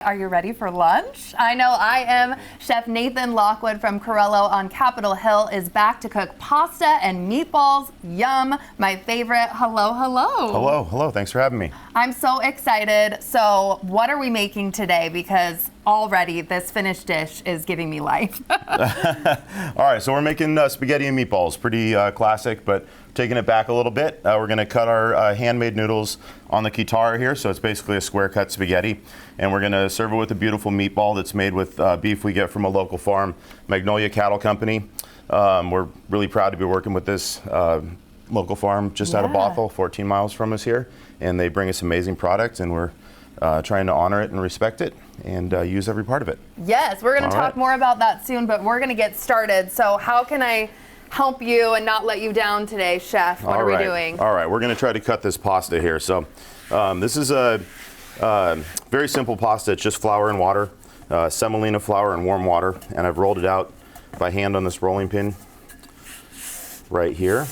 Are you ready for lunch? I know I am. Chef Nathan Lockwood from Carrello on Capitol Hill is back to cook pasta and meatballs. Yum, my favorite. Hello, hello. Hello, hello. Thanks for having me. I'm so excited. So what are we making today? Because already this finished dish is giving me life. All right, so we're making spaghetti and meatballs. Pretty classic, but taking it back a little bit. We're gonna cut our handmade noodles on the Kitara here. So it's basically a square cut spaghetti. And we're gonna serve it with a beautiful meatball that's made with beef we get from a local farm, Magnolia Cattle Company. We're really proud to be working with this local farm just out of Bothell, 14 miles from us here. And they bring us amazing products, and we're trying to honor it and respect it and use every part of it. Yes, we're gonna talk more about that soon, but we're gonna get started. So how can I help you and not let you down today, Chef? What are we doing? All right, we're gonna try to cut this pasta here. So this is a very simple pasta. It's just flour and water, semolina flour and warm water, and I've rolled it out by hand on this rolling pin right here.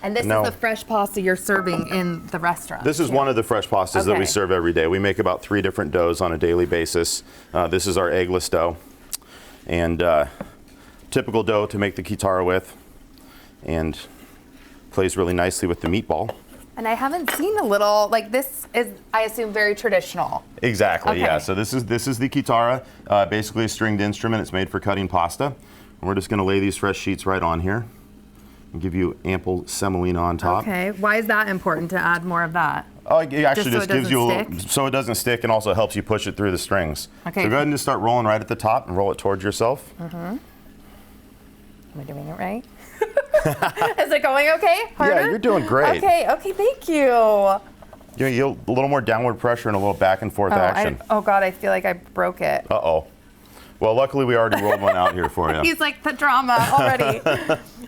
And this is the fresh pasta you're serving in the restaurant? This is one of the fresh pastas that we serve every day. We make about 3 different doughs on a daily basis. This is our eggless dough, and typical dough to make the Kitara with, and plays really nicely with the meatball. And I haven't seen a little, like this is, I assume, very traditional. Exactly, yeah. So this is the Kitara, basically a stringed instrument. It's made for cutting pasta. And we're just gonna lay these fresh sheets right on here and give you ample semolina on top. Okay, why is that important to add more of that? It actually just gives you a little, so it doesn't stick, and also helps you push it through the strings. Okay. So go ahead and just start rolling right at the top and roll it towards yourself. Am I doing it right? Is it going okay? Harder? Yeah, you're doing great. Okay, thank you. You know, a little more downward pressure and a little back and forth action. Oh God, I feel like I broke it. Uh-oh. Well, luckily we already rolled one out here for you. He's like, the drama already.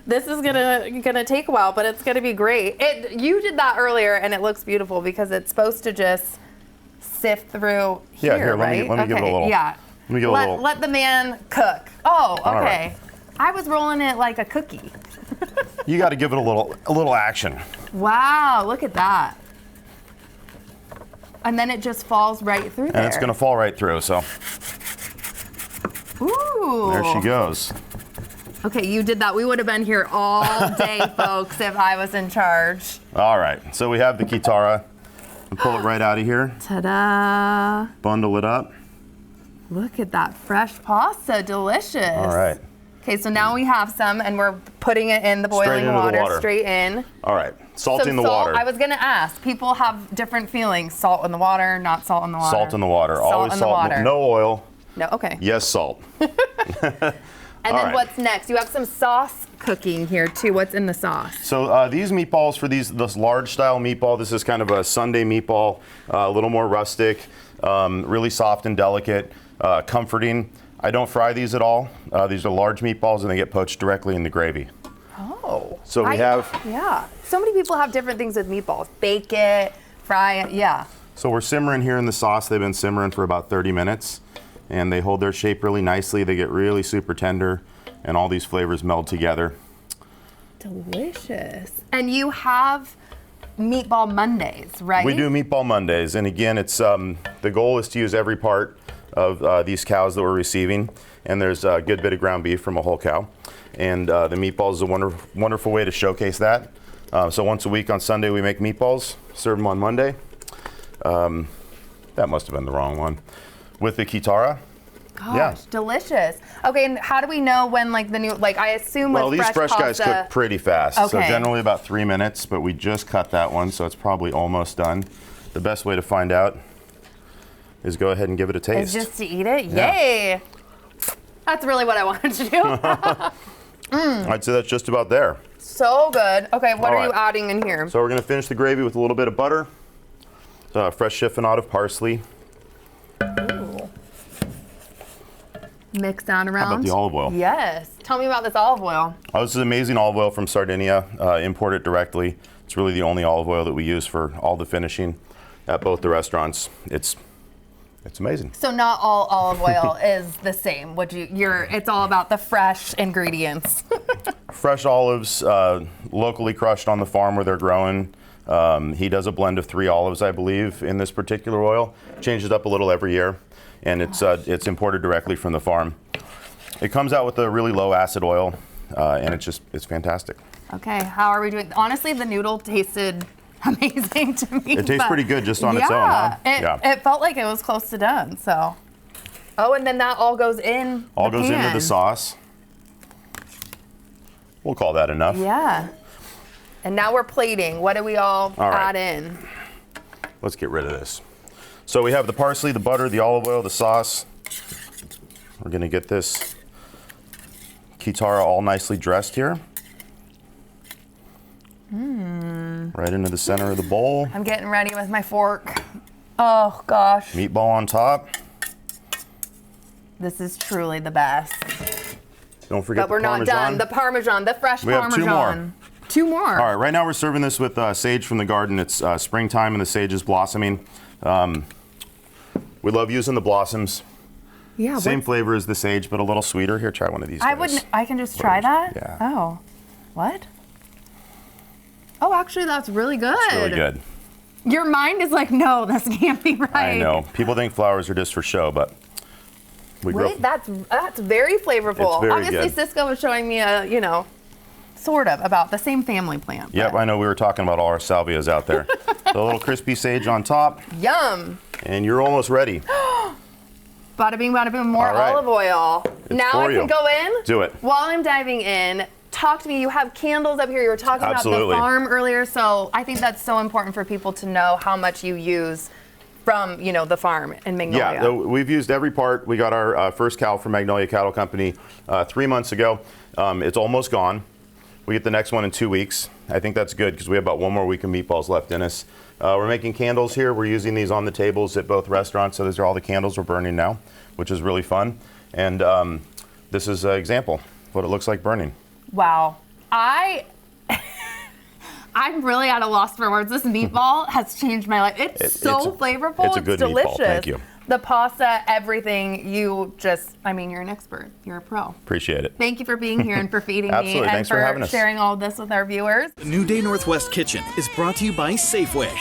This is gonna take a while, but it's gonna be great. You did that earlier, and it looks beautiful because it's supposed to just sift through here, yeah, here, right? let me give it a little. Yeah. Let me give it a little. Let the man cook. Oh, okay. Right. I was rolling it like a cookie. You got to give it a little action. Wow, look at that. And then it just falls right through there. And it's going to fall right through, so. Ooh. There she goes. Okay, you did that. We would have been here all day, folks, if I was in charge. All right, so we have the Kitara. Pull it right out of here. Ta-da. Bundle it up. Look at that fresh pasta, delicious. All right. Okay, so now we have some, and we're putting it in the boiling water, straight in. All right, salting the water. I was gonna ask, people have different feelings. Salt in the water, not salt in the water. Salt in the water, always in salt, the water. no oil. No, okay. Yes, salt. And then what's next? You have some sauce cooking here too. What's in the sauce? So these meatballs, for this large style meatball, this is kind of a Sunday meatball, a little more rustic, really soft and delicate, comforting. I don't fry these at all. These are large meatballs, and they get poached directly in the gravy. Oh. So we have... Yeah. So many people have different things with meatballs. Bake it, fry it, yeah. So we're simmering here in the sauce. They've been simmering for about 30 minutes, and they hold their shape really nicely. They get really super tender, and all these flavors meld together. Delicious. And you have Meatball Mondays, right? We do Meatball Mondays, and again, it's the goal is to use every part of these cows that we're receiving, and there's a good bit of ground beef from a whole cow, and the meatballs is a wonderful way to showcase that. So once a week on Sunday we make meatballs, serve them on Monday. That must have been the wrong one. With the Kitara. Gosh, delicious. Okay, and how do we know when, like, the new, like, I assume with these fresh guys cook pretty fast. Okay. So generally about 3 minutes, but we just cut that one, so it's probably almost done. The best way to find out is go ahead and give it a taste. Is just to eat it? Yeah. Yay! That's really what I wanted to do. I'd say that's just about there. So good. Okay, what are you adding in here? So we're gonna finish the gravy with a little bit of butter, fresh chiffonade of parsley. Ooh. Mix down around. How about the olive oil? Yes. Tell me about this olive oil. Oh, this is amazing olive oil from Sardinia, imported directly. It's really the only olive oil that we use for all the finishing at both the restaurants. It's amazing. So not all olive oil is the same. It's all about the fresh ingredients. Fresh olives, locally crushed on the farm where they're growing. He does a blend of 3 olives, I believe, in this particular oil. Changes it up a little every year. and it's imported directly from the farm. It comes out with a really low acid oil, and it's fantastic. Okay, how are we doing? Honestly, the noodle tasted amazing to me. It tastes pretty good just on its own, huh? It felt like it was close to done, so. Oh, and then that all goes in All goes into the sauce. We'll call that enough. Yeah. And now we're plating. What do we all add in? Let's get rid of this. So we have the parsley, the butter, the olive oil, the sauce. We're gonna get this Kitara all nicely dressed here. Right into the center of the bowl. I'm getting ready with my fork. Oh gosh. Meatball on top. This is truly the best. Don't forget but we're the Parmesan. not done. The Parmesan, the fresh We have Parmesan. Two more. All right, right now we're serving this with sage from the garden. It's springtime and the sage is blossoming. We love using the blossoms. Yeah. Same flavor as the sage, but a little sweeter. Here, try one of these guys. I can just try that? Yeah. Oh. What? Oh, actually, that's really good. It's really good. Your mind is like, no, this can't be right. I know. People think flowers are just for show, but that's very flavorful. It's very Obviously, good. Cisco was showing me sort of about the same family plant. Yep, I know we were talking about all our salvias out there. The little crispy sage on top. Yum. And you're almost ready. Bada bing, bada boom, more olive oil. Now I can go in? Do it. While I'm diving in, talk to me. You have candles up here. You were talking about the farm earlier, so I think that's so important for people to know how much you use from, the farm in Magnolia. Yeah, we've used every part. We got our first cow from Magnolia Cattle Company 3 months ago. It's almost gone. We get the next one in 2 weeks. I think that's good because we have about 1 more week of meatballs left in us. We're making candles here. We're using these on the tables at both restaurants. So these are all the candles we're burning now, which is really fun. And this is an example of what it looks like burning. Wow. I'm really at a loss for words. This meatball has changed my life. It's so flavorful. It's a good delicious. meatball. Thank you. The pasta, everything, you're an expert. You're a pro. Appreciate it. Thank you for being here and for feeding me Absolutely. and Thanks for having us. sharing all this with our viewers. The New Day Northwest Kitchen is brought to you by Safeway.